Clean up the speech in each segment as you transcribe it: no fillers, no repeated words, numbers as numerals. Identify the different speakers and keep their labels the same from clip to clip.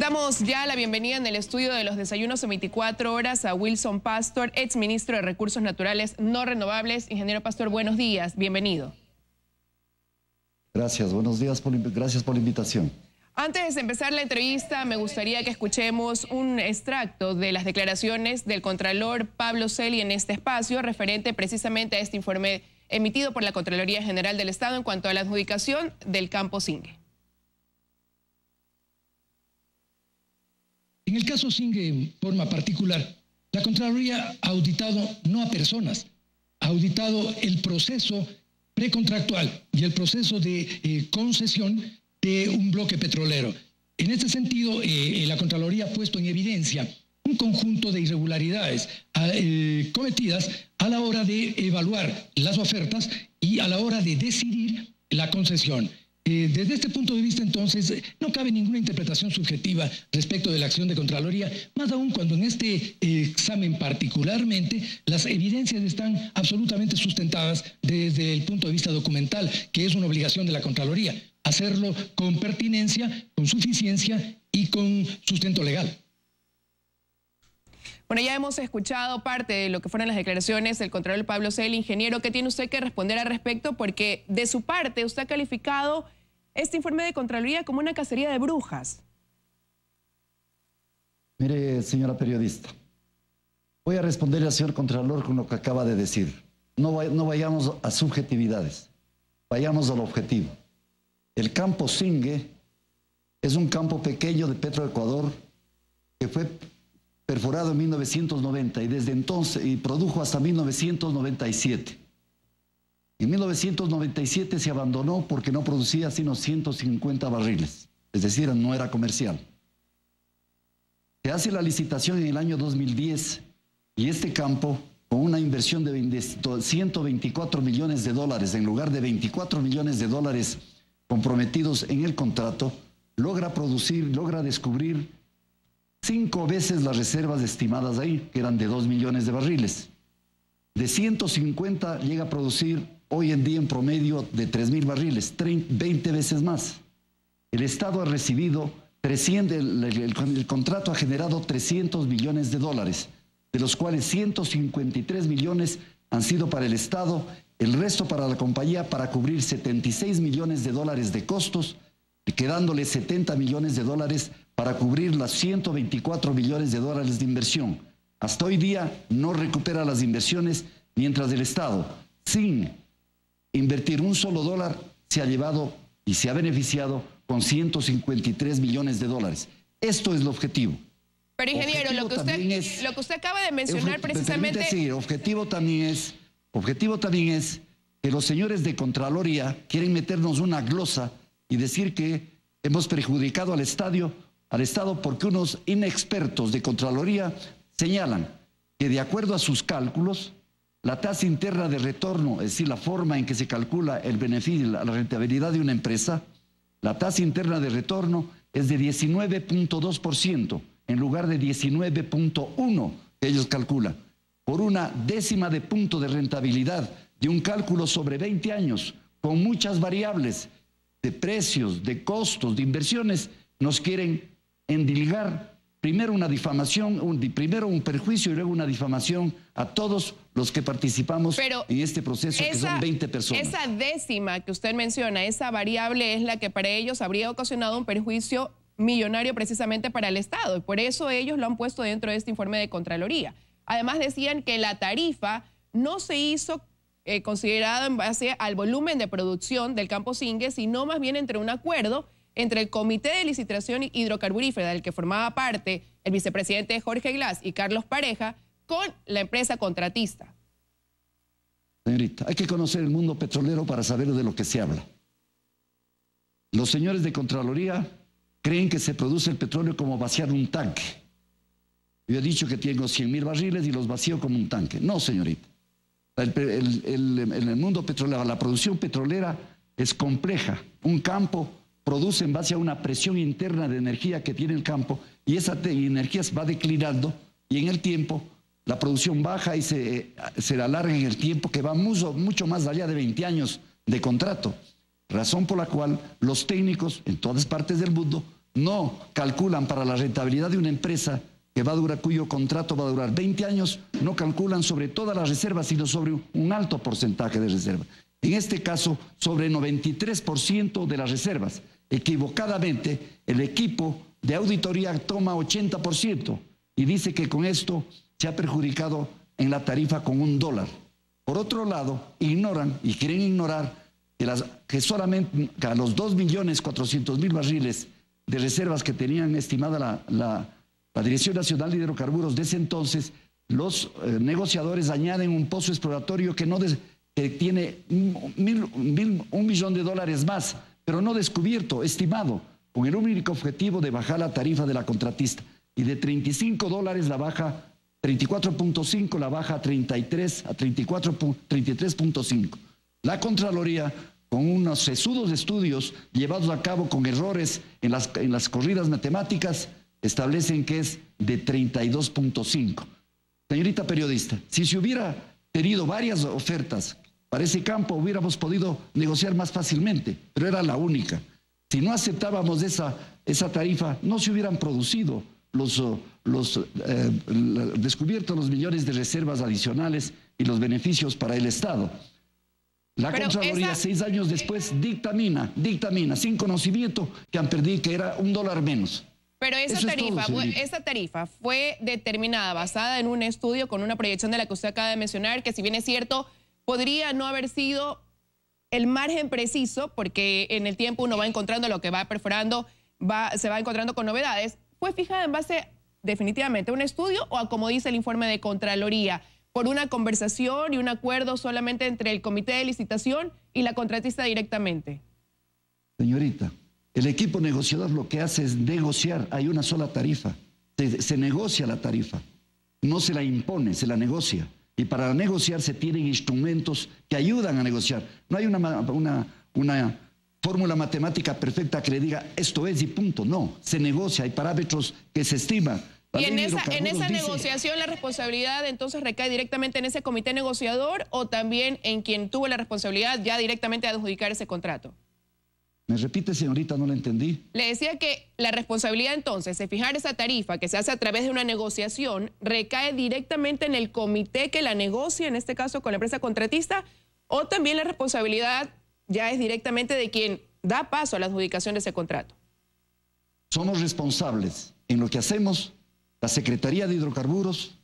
Speaker 1: Damos ya la bienvenida en el estudio de los desayunos en 24 horas a Wilson Pastor, ex ministro de Recursos Naturales No Renovables. Ingeniero Pastor, buenos días, bienvenido.
Speaker 2: Gracias, buenos días, gracias por la invitación.
Speaker 1: Antes de empezar la entrevista, me gustaría que escuchemos un extracto de las declaraciones del Contralor Pablo Celi en este espacio, referente precisamente a este informe emitido por la Contraloría General del Estado en cuanto a la adjudicación del campo Singue.
Speaker 3: En el caso Singue, en forma particular, la Contraloría ha auditado no a personas, ha auditado el proceso precontractual y el proceso de concesión de un bloque petrolero. En este sentido, la Contraloría ha puesto en evidencia un conjunto de irregularidades cometidas a la hora de evaluar las ofertas y a la hora de decidir la concesión. Desde este punto de vista, entonces, no cabe ninguna interpretación subjetiva respecto de la acción de Contraloría, más aún cuando en este examen particularmente las evidencias están absolutamente sustentadas desde el punto de vista documental, que es una obligación de la Contraloría, hacerlo con pertinencia, con suficiencia y con sustento legal.
Speaker 1: Bueno, ya hemos escuchado parte de lo que fueron las declaraciones del Contralor Pablo Celi. Ingeniero, ¿qué tiene usted que responder al respecto? Porque de su parte usted ha calificado este informe de Contraloría como una cacería de brujas.
Speaker 2: Mire, señora periodista, voy a responderle al señor Contralor con lo que acaba de decir. No vayamos a subjetividades, vayamos al objetivo. El campo Singue es un campo pequeño de Petroecuador que fue perforado en 1990 y desde entonces produjo hasta 1997. En 1997 se abandonó porque no producía sino 150 barriles, es decir, no era comercial. Se hace la licitación en el año 2010 y este campo, con una inversión de 124 millones de dólares en lugar de 24 millones de dólares comprometidos en el contrato, logra descubrir 5 veces las reservas estimadas ahí, que eran de 2 millones de barriles. De 150 llega a producir hoy en día en promedio de 3.000 barriles, 20 veces más. El Estado ha recibido 300, el contrato ha generado 300 millones de dólares, de los cuales 153 millones han sido para el Estado, el resto para la compañía para cubrir 76 millones de dólares de costos, quedándole 70 millones de dólares para cubrir las 124 millones de dólares de inversión. Hasta hoy día no recupera las inversiones, mientras el Estado, sin invertir un solo dólar, se ha llevado y se ha beneficiado con 153 millones de dólares. Esto es el objetivo.
Speaker 1: Pero ingeniero, lo que usted acaba de mencionar precisamente...
Speaker 2: Sí, objetivo también es que los señores de Contraloría quieren meternos una glosa y decir que hemos perjudicado al Estado porque unos inexpertos de Contraloría señalan que de acuerdo a sus cálculos, la tasa interna de retorno, es decir, la forma en que se calcula el beneficio, la rentabilidad de una empresa, la tasa interna de retorno es de 19.2% en lugar de 19.1% que ellos calculan. Por una décima de punto de rentabilidad de un cálculo sobre 20 años, con muchas variables de precios, de costos, de inversiones, nos quieren endilgar primero una difamación, primero un perjuicio y luego una difamación a todos los que participamos en este proceso, que son 20 personas.
Speaker 1: Esa décima que usted menciona, esa variable es la que para ellos habría ocasionado un perjuicio millonario precisamente para el Estado, y por eso ellos lo han puesto dentro de este informe de Contraloría. Además decían que la tarifa no se hizo considerada en base al volumen de producción del campo Singue, sino más bien entre un acuerdo entre el Comité de Licitación Hidrocarburífera, del que formaba parte el vicepresidente Jorge Glass y Carlos Pareja, con la empresa contratista.
Speaker 2: Señorita, hay que conocer el mundo petrolero para saber de lo que se habla. Los señores de Contraloría creen que se produce el petróleo como vaciar un tanque. Yo he dicho que tengo 100.000 barriles y los vacío como un tanque. No, señorita. En el mundo petrolero, la producción petrolera es compleja. Un campo produce en base a una presión interna de energía que tiene el campo y esa energía va declinando y en el tiempo la producción baja y se alarga en el tiempo, que va mucho más allá de 20 años de contrato. Razón por la cual los técnicos en todas partes del mundo no calculan para la rentabilidad de una empresa que va a durar, cuyo contrato va a durar 20 años, no calculan sobre todas las reservas, sino sobre un alto porcentaje de reservas. En este caso, sobre el 93% de las reservas. Equivocadamente, el equipo de auditoría toma 80% y dice que con esto se ha perjudicado en la tarifa con $1. Por otro lado, ignoran y quieren ignorar que solamente a los 2.400.000 barriles de reservas que tenían estimada la Dirección Nacional de Hidrocarburos de ese entonces, los negociadores añaden un pozo exploratorio que tiene $1 millón más, pero no descubierto, estimado, con el único objetivo de bajar la tarifa de la contratista. Y de $35 la baja, 34.5 la baja a 33, a 33.5. La Contraloría, con unos sesudos estudios llevados a cabo con errores en las corridas matemáticas, establecen que es de 32.5. Señorita periodista, si se hubiera tenido varias ofertas para ese campo, hubiéramos podido negociar más fácilmente, pero era la única. Si no aceptábamos esa tarifa, no se hubieran producido descubiertos los millones de reservas adicionales y los beneficios para el Estado. La Contraloría, 6 años después, dictamina, sin conocimiento, que han perdido, que era $1 menos.
Speaker 1: Pero esa tarifa fue determinada, basada en un estudio con una proyección de la que usted acaba de mencionar, que si bien es cierto, podría no haber sido el margen preciso, porque en el tiempo uno va encontrando lo que va perforando, se va encontrando con novedades. ¿Fue fijada en base definitivamente a un estudio o a, como dice el informe de Contraloría, por una conversación y un acuerdo solamente entre el comité de licitación y la contratista directamente?
Speaker 2: Señorita, el equipo negociador lo que hace es negociar. Hay una sola tarifa. Se negocia la tarifa. No se la impone, se la negocia. Y para negociar se tienen instrumentos que ayudan a negociar. No hay una fórmula matemática perfecta que le diga esto es y punto. No, se negocia, hay parámetros que se estiman.
Speaker 1: Y en esa negociación la responsabilidad entonces recae directamente en ese comité negociador o también en quien tuvo la responsabilidad ya directamente de adjudicar ese contrato.
Speaker 2: ¿Me repite, señorita? No la entendí.
Speaker 1: Le decía que la responsabilidad entonces de fijar esa tarifa que se hace a través de una negociación recae directamente en el comité que la negocia, en este caso con la empresa contratista, o también la responsabilidad ya es directamente de quien da paso a la adjudicación de ese contrato.
Speaker 2: Somos responsables en lo que hacemos, la Secretaría de Hidrocarburos,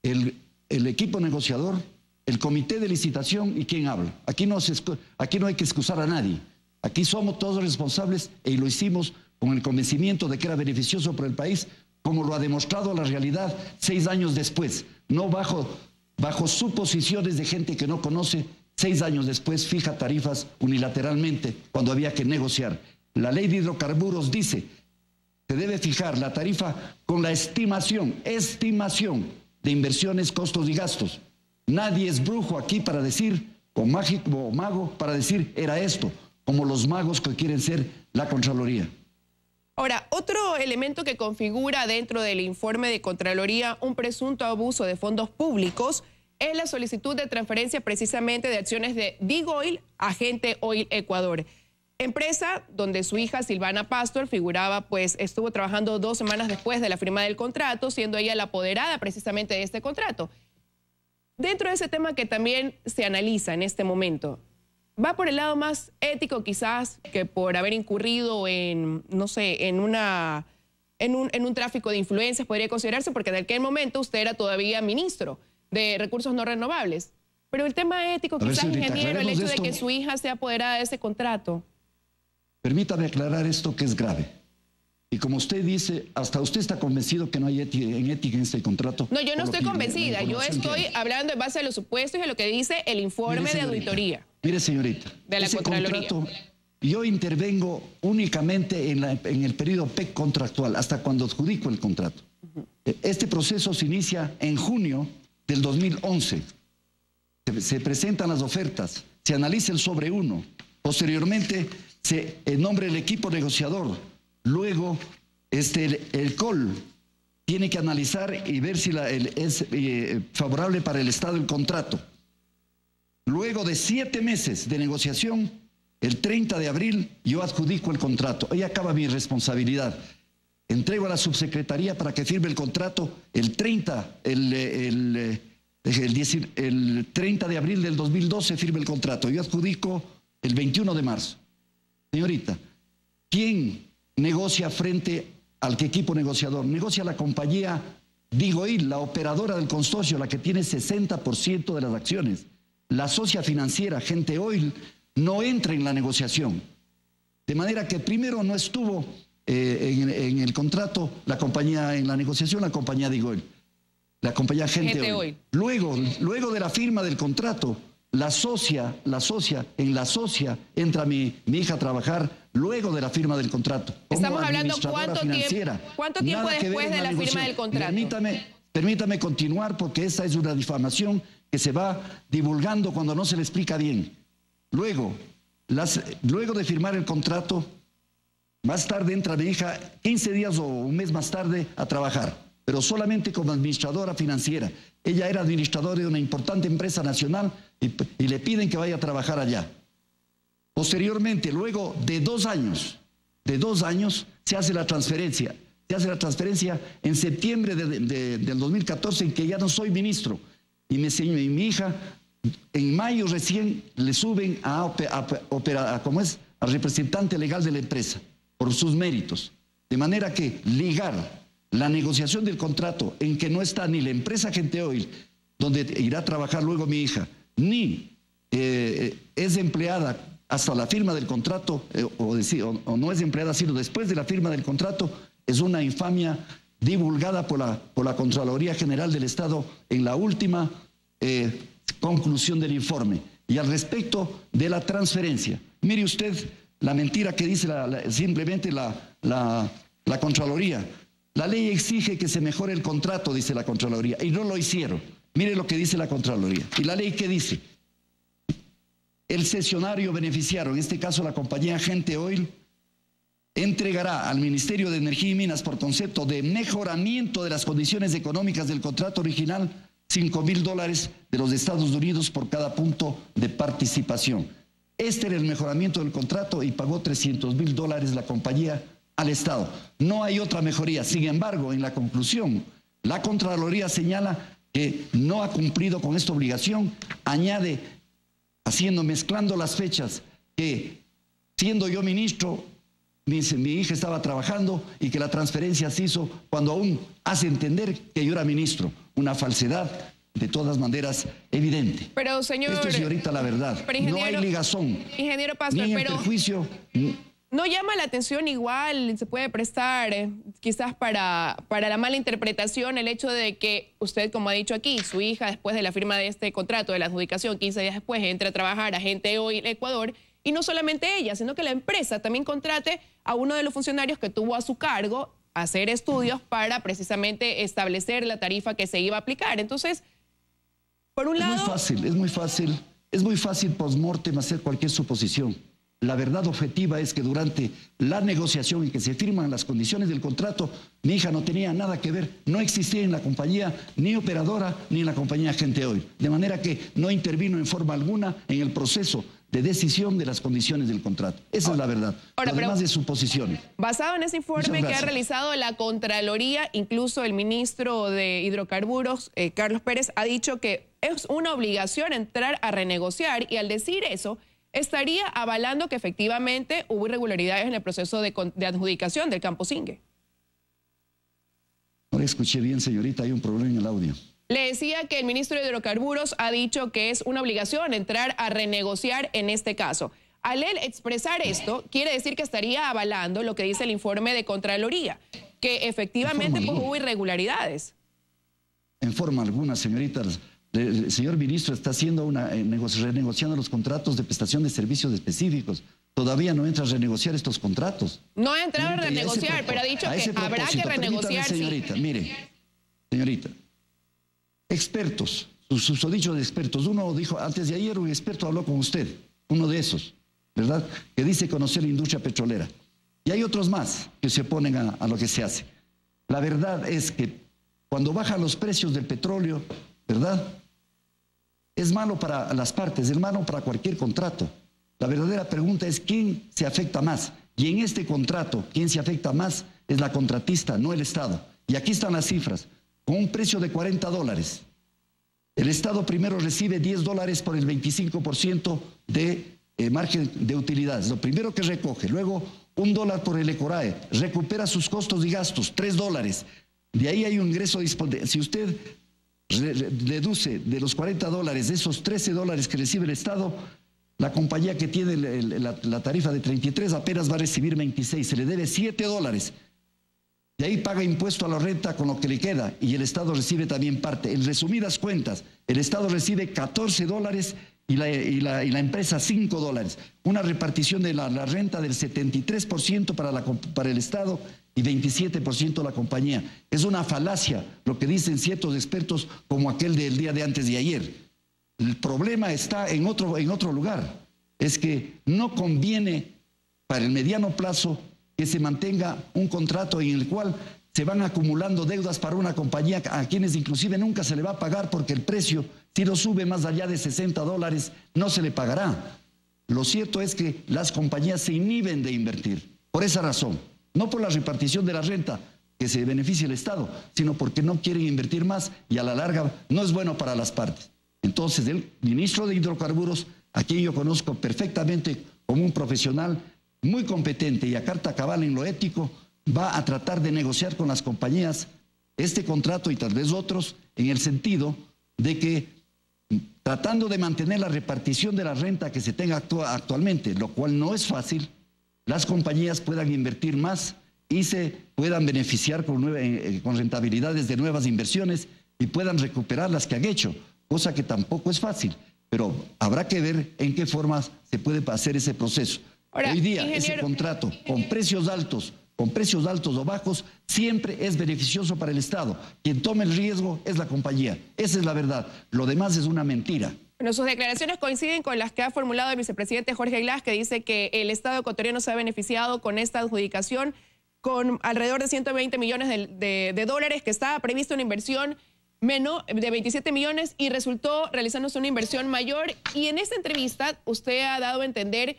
Speaker 2: el equipo negociador, el comité de licitación y quien habla. Aquí no hay que excusar a nadie. Aquí somos todos responsables y lo hicimos con el convencimiento de que era beneficioso para el país, como lo ha demostrado la realidad 6 años después. No bajo suposiciones de gente que no conoce. 6 años después fija tarifas unilateralmente cuando había que negociar. La ley de hidrocarburos dice que se debe fijar la tarifa con la estimación de inversiones, costos y gastos. Nadie es brujo aquí para decir, o mágico o mago para decir era esto, como los magos que quieren ser la Contraloría.
Speaker 1: Ahora, otro elemento que configura dentro del informe de Contraloría un presunto abuso de fondos públicos es la solicitud de transferencia precisamente de acciones de DIGOIL a Gente Oil Ecuador. Empresa donde su hija Silvana Pastor figuraba, pues estuvo trabajando 2 semanas después de la firma del contrato, siendo ella la apoderada precisamente de este contrato. Dentro de ese tema que también se analiza en este momento, va por el lado más ético quizás que por haber incurrido en, no sé, en un tráfico de influencias podría considerarse, porque en aquel momento usted era todavía ministro de Recursos No Renovables. Pero el tema ético quizás, ingeniero, el hecho de que su hija sea apoderada de ese contrato.
Speaker 2: Permítame aclarar esto que es grave. Y como usted dice, hasta usted está convencido que no hay ética en este contrato.
Speaker 1: No, yo no estoy convencida. Yo estoy hablando en base a los supuestos y a lo que dice el informe de auditoría.
Speaker 2: Mire, señorita,
Speaker 1: de la Contraloría.
Speaker 2: Contrato, yo intervengo únicamente en el periodo PEC contractual, hasta cuando adjudico el contrato. Este proceso se inicia en junio del 2011. Se presentan las ofertas, se analiza el sobre uno. Posteriormente, se nombra el equipo negociador. Luego, el COL tiene que analizar y ver si es favorable para el Estado el contrato. Luego de 7 meses de negociación, el 30 de abril yo adjudico el contrato. Ahí acaba mi responsabilidad. Entrego a la subsecretaría para que firme el contrato el 30 de abril del 2012 firme el contrato. Yo adjudico el 21 de marzo. Señorita, ¿quién negocia frente al equipo negociador? Negocia la compañía Digoil, la operadora del consorcio, la que tiene 60% de las acciones. La socia financiera, Gente Oil, no entra en la negociación. De manera que primero no estuvo en el contrato la compañía, en la negociación, la compañía Digoil, la compañía Gente Oil. Luego de la firma del contrato, la socia entra mi hija a trabajar luego de la firma del contrato.
Speaker 1: Estamos hablando cuánto tiempo después de la firma del contrato.
Speaker 2: Permítame continuar, porque esta es una difamación que se va divulgando cuando no se le explica bien. Luego de firmar el contrato, más tarde entra mi hija 15 días o un mes más tarde a trabajar, pero solamente como administradora financiera. Ella era administradora de una importante empresa nacional y le piden que vaya a trabajar allá. Posteriormente, luego de 2 años, se hace la transferencia. Se hace la transferencia en septiembre del 2014, en que ya no soy ministro. Y mi hija, en mayo recién le suben a representante legal de la empresa, por sus méritos. De manera que ligar la negociación del contrato, en que no está ni la empresa Gente Oil, donde irá a trabajar luego mi hija, ni es empleada hasta la firma del contrato, o no es empleada sino después de la firma del contrato, es una infamia divulgada por la Contraloría General del Estado en la última conclusión del informe. Y al respecto de la transferencia, mire usted la mentira que dice simplemente la Contraloría. La ley exige que se mejore el contrato, dice la Contraloría, y no lo hicieron. Mire lo que dice la Contraloría. ¿Y la ley qué dice? El cesionario beneficiario, en este caso la compañía Gente Oil, entregará al Ministerio de Energía y Minas, por concepto de mejoramiento de las condiciones económicas del contrato original, $5.000 de los Estados Unidos por cada punto de participación. Este era el mejoramiento del contrato y pagó $300.000 la compañía al Estado. No hay otra mejoría. Sin embargo, en la conclusión, la Contraloría señala que no ha cumplido con esta obligación, añade, mezclando las fechas, que siendo yo ministro, mi hija estaba trabajando y que la transferencia se hizo cuando aún hace entender que yo era ministro. Una falsedad, de todas maneras, evidente.
Speaker 1: Pero, señor...
Speaker 2: Esto es, señorita, la verdad. No hay ligazón.
Speaker 1: Ingeniero Pastor,
Speaker 2: ni en perjuicio...
Speaker 1: ¿No llama la atención igual, se puede prestar quizás para la mala interpretación el hecho de que usted, como ha dicho aquí, su hija después de la firma de este contrato, de la adjudicación, 15 días después, entra a trabajar a Gente Oil Ecuador, y no solamente ella, sino que la empresa también contrate a uno de los funcionarios que tuvo a su cargo hacer estudios para precisamente establecer la tarifa que se iba a aplicar? Entonces, por un lado... Es muy fácil post-mortem hacer cualquier suposición. La verdad objetiva es que durante la negociación en que se firman las condiciones del contrato, mi hija no tenía nada que ver, no existía en la compañía ni operadora ni en la compañía Gente Oil. De manera que no intervino en forma alguna en el proceso de decisión de las condiciones del contrato. Esa es la verdad. Ahora, lo demás de suposiciones. Basado en ese informe que ha realizado la Contraloría, incluso el ministro de Hidrocarburos, Carlos Pérez, ha dicho que es una obligación entrar a renegociar, y al decir eso, estaría avalando que efectivamente hubo irregularidades en el proceso de adjudicación del Campo Singue.
Speaker 2: No le escuché bien, señorita, hay un problema en el audio.
Speaker 1: Le decía que el ministro de Hidrocarburos ha dicho que es una obligación entrar a renegociar en este caso. Al él expresar esto, quiere decir que estaría avalando lo que dice el informe de Contraloría, que efectivamente hubo irregularidades.
Speaker 2: En forma alguna, señorita. El señor ministro está haciendo renegociando los contratos de prestación de servicios específicos. Todavía no entra a renegociar estos contratos.
Speaker 1: No ha entrado a renegociar, pero ha dicho que habrá que renegociar.
Speaker 2: Señorita, sí. Mire, señorita, expertos, susodichos de expertos. Uno dijo, antes de ayer un experto habló con usted, uno de esos, ¿verdad? Que dice conocer la industria petrolera. Y hay otros más que se oponen a lo que se hace. La verdad es que cuando bajan los precios del petróleo, ¿verdad? Es malo para las partes, es malo para cualquier contrato. La verdadera pregunta es quién se afecta más. Y en este contrato, quien se afecta más es la contratista, no el Estado. Y aquí están las cifras. Con un precio de $40, el Estado primero recibe $10 por el 25% de margen de utilidades. Lo primero que recoge. Luego, $1 por el ECORAE. Recupera sus costos y gastos, $3. De ahí hay un ingreso disponible. Si usted reduce de los $40, de esos $13 que recibe el Estado, la compañía que tiene la tarifa de 33 apenas va a recibir 26, se le debe $7. De ahí paga impuesto a la renta con lo que le queda y el Estado recibe también parte. En resumidas cuentas, el Estado recibe $14 y la empresa $5. Una repartición de la renta del 73% para el Estado y 27% la compañía. Es una falacia lo que dicen ciertos expertos como aquel del día de antes de ayer. El problema está en otro lugar. Es que no conviene para el mediano plazo que se mantenga un contrato en el cual se van acumulando deudas para una compañía a quienes inclusive nunca se le va a pagar porque el precio, si lo sube más allá de $60, no se le pagará. Lo cierto es que las compañías se inhiben de invertir. Por esa razón, no por la repartición de la renta que se beneficie el Estado, sino porque no quieren invertir más y a la larga no es bueno para las partes. Entonces, el ministro de Hidrocarburos, a quien yo conozco perfectamente como un profesional muy competente y a carta cabal en lo ético, va a tratar de negociar con las compañías este contrato y tal vez otros en el sentido de que tratando de mantener la repartición de la renta que se tenga actualmente, lo cual no es fácil, las compañías puedan invertir más y se puedan beneficiar con rentabilidades de nuevas inversiones y puedan recuperar las que han hecho, cosa que tampoco es fácil, pero habrá que ver en qué formas se puede hacer ese proceso. Ahora, hoy día ese contrato con precios altos o bajos, siempre es beneficioso para el Estado. Quien toma el riesgo es la compañía. Esa es la verdad. Lo demás es una mentira.
Speaker 1: Bueno, sus declaraciones coinciden con las que ha formulado el vicepresidente Jorge Glass, que dice que el Estado ecuatoriano se ha beneficiado con esta adjudicación con alrededor de 120 millones de dólares, que estaba prevista una inversión menos de 27 millones y resultó realizándose una inversión mayor. Y en esta entrevista usted ha dado a entender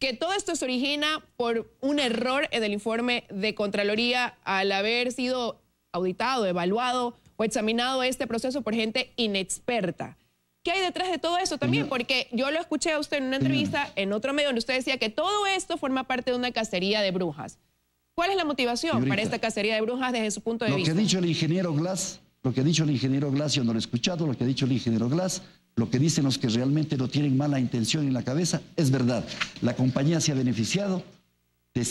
Speaker 1: que todo esto se origina por un error en el informe de Contraloría al haber sido auditado, evaluado o examinado este proceso por gente inexperta. ¿Qué hay detrás de todo eso también? Porque yo lo escuché a usted en una entrevista en otro medio donde usted decía que todo esto forma parte de una cacería de brujas. ¿Cuál es la motivación para esta cacería de brujas desde su punto de vista?
Speaker 2: Lo que ha dicho el ingeniero Glass, yo no lo he escuchado, lo que ha dicho el ingeniero Glass, lo que dicen los que realmente no tienen mala intención en la cabeza, es verdad. La compañía se ha beneficiado de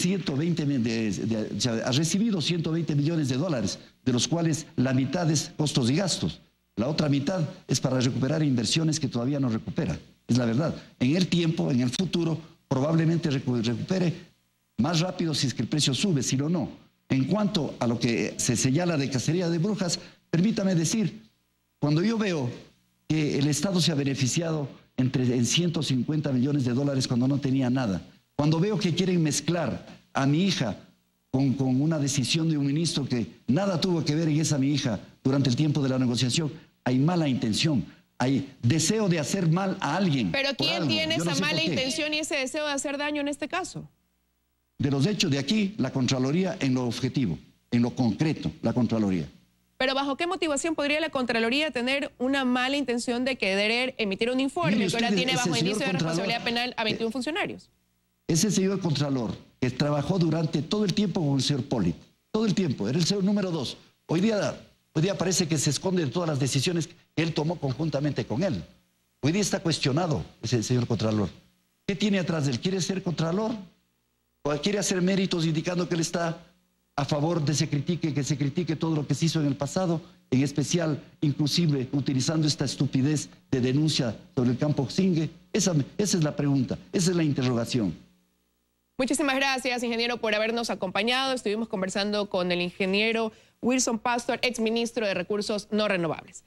Speaker 2: ha recibido 120 millones de dólares, de los cuales la mitad es costos y gastos. La otra mitad es para recuperar inversiones que todavía no recupera. Es la verdad. En el tiempo, en el futuro, probablemente recupere más rápido si es que el precio sube, si no. En cuanto a lo que se señala de cacería de brujas, permítame decir, cuando yo veo que el Estado se ha beneficiado en 150 millones de dólares cuando no tenía nada, cuando veo que quieren mezclar a mi hija con una decisión de un ministro que nada tuvo que ver en esa mi hija durante el tiempo de la negociación, hay mala intención, hay deseo de hacer mal a alguien.
Speaker 1: ¿Pero quién tiene esa mala intención y ese deseo de hacer daño en este caso?
Speaker 2: De los hechos de aquí, la Contraloría en lo objetivo, en lo concreto, la Contraloría.
Speaker 1: Pero ¿bajo qué motivación podría la Contraloría tener una mala intención de querer emitir un informe que ahora tiene bajo indicio de responsabilidad penal a 21 funcionarios?
Speaker 2: Ese señor Contralor que trabajó durante todo el tiempo con el señor Poli, todo el tiempo, era el señor número 2. Hoy día parece que se esconde de todas las decisiones que él tomó conjuntamente con él. Hoy día está cuestionado ese señor Contralor. ¿Qué tiene atrás de él? ¿Quiere ser Contralor? ¿O quiere hacer méritos indicando que él está a favor de que se critique todo lo que se hizo en el pasado, en especial, inclusive, utilizando esta estupidez de denuncia sobre el campo Xingue? Esa es la pregunta, esa es la interrogación.
Speaker 1: Muchísimas gracias, ingeniero, por habernos acompañado. Estuvimos conversando con el ingeniero Wilson Pastor, exministro de Recursos No Renovables.